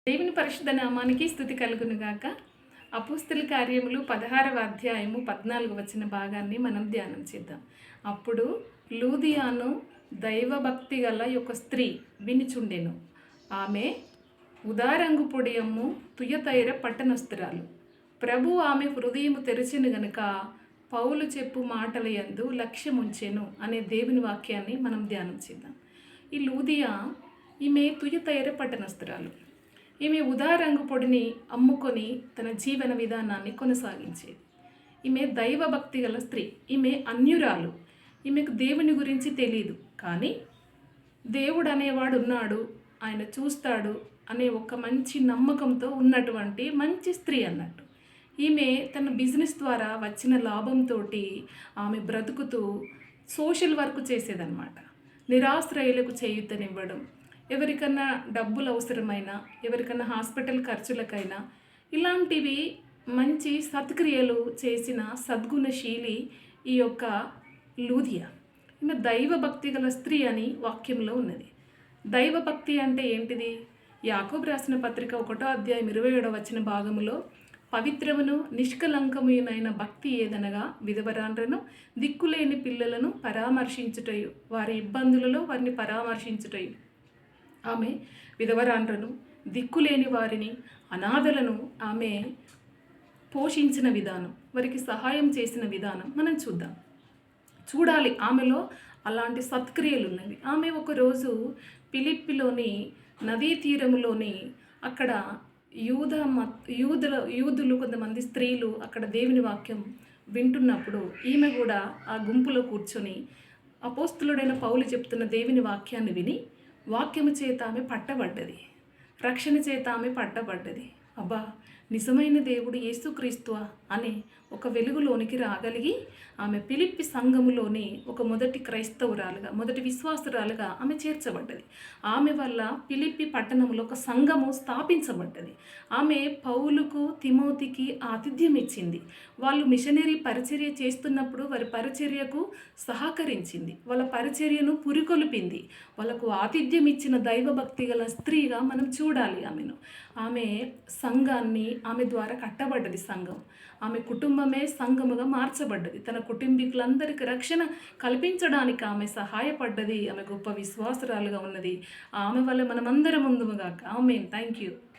దేవుని పరిశుద్ధ నామానికి స్తుతి కలుగును గాక. అపోస్తల కార్యములు 16వ అధ్యాయము 14 వచన భాగాన్ని మనం ధ్యానం చేద్దాం. అప్పుడు లూదియాను దైవభక్తి గల ఒక స్త్రీ వినిచుండెను. ఆమె ఉదారంగు పొడియమ్ము తుయతైర పట్టణస్థురాలు. ప్రభు ఆమె హృదయము తెరిచెను గనుక పౌలు చెప్పు మాటల యందు లక్ష్యముంచెను అనే దేవుని వాక్యాన్ని మనం ధ్యానం చేద్దాం. ఈ లూదియా ఈమె తుయతైర పట్టణస్థురాలు. ఈమె ఉదారంగు పొడిని అమ్ముకొని తన జీవన విధానాన్ని కొనసాగించేది. ఈమె దైవభక్తి గల స్త్రీ. ఈమె అన్యురాలు. ఈమెకు దేవుని గురించి తెలియదు, కానీ దేవుడు అనేవాడు ఉన్నాడు, ఆయన చూస్తాడు అనే ఒక మంచి నమ్మకంతో ఉన్నటువంటి మంచి స్త్రీ అన్నట్టు. ఈమె తన బిజినెస్ ద్వారా వచ్చిన లాభంతో ఆమె బ్రతుకుతూ సోషల్ వర్క్ చేసేదన్నమాట. నిరాశ్రయులకు చేయూతనివ్వడం, ఎవరికన్నా డబ్బులు అవసరమైనా, ఎవరికన్నా హాస్పిటల్ ఖర్చులకైనా, ఇలాంటివి మంచి సత్క్రియలు చేసిన సద్గుణశీలి ఈ యొక్క లూదియా. ఈమె దైవభక్తి గల స్త్రీ అని వాక్యంలో ఉన్నది. దైవభక్తి అంటే ఏంటిది? యాకోబు రాసిన పత్రిక 1వ అధ్యాయం 27వ వచన భాగములో, పవిత్రమును నిష్కలంకమునైన భక్తి ఏదనగా విధవరాండ్రను దిక్కులేని పిల్లలను పరామర్శించుటయు, వారి ఇబ్బందులలో వారిని పరామర్శించుటయు. ఆమె విధవరాండ్రను, దిక్కులేని వారిని, అనాథలను ఆమె పోషించిన విధానం, వారికి సహాయం చేసిన విధానం మనం చూడాలి. ఆమెలో అలాంటి సత్క్రియలు ఉన్నవి. ఆమె ఒకరోజు ఫిలిప్పీలోని నదీ తీరములోని అక్కడ యూదులు కొంతమంది స్త్రీలు అక్కడ దేవుని వాక్యం వింటున్నప్పుడు ఈమె కూడా ఆ గుంపులో కూర్చొని అపోస్తలుడైన పౌలు చెప్తున్న దేవుని వాక్యాన్ని విని వాక్యము చేత ఆమె పట్టబడ్డది. రక్షణ చేత ఆమె పట్టబడ్డది. అబ్బా, నిజమైన దేవుడు యేసుక్రీస్తు అనే ఒక వెలుగులోనికి రాగలిగి ఆమె ఫిలిప్పి సంఘములోని ఒక మొదటి క్రైస్తవురాలుగా, మొదటి విశ్వాసురాలుగా ఆమె చేర్చబడ్డది. ఆమె వల్ల ఫిలిప్పి పట్టణంలో ఒక సంఘము స్థాపించబడ్డది. ఆమె పౌలుకు, తిమోతికి ఆతిథ్యం ఇచ్చింది. వాళ్ళు మిషనరీ పరిచర్య చేస్తున్నప్పుడు వారి పరిచర్యకు సహకరించింది. వాళ్ళ పరిచర్యను పురికొల్పింది. వాళ్ళకు ఆతిథ్యం ఇచ్చిన దైవభక్తి గల స్త్రీగా మనం చూడాలి ఆమెను. ఆమె సంఘాన్ని, ఆమె ద్వారా కట్టబడ్డది సంఘం. ఆమె కుటుంబమే సంఘముగా మార్చబడ్డది. తన కుటుంబీకులందరికీ రక్షణ కల్పించడానికి ఆమె సహాయపడ్డది. ఆమె గొప్ప విశ్వాసురాలుగా ఉన్నది. ఆమె వల్ల మనమందరం ముందుగాక. ఆమేన్. Thank you.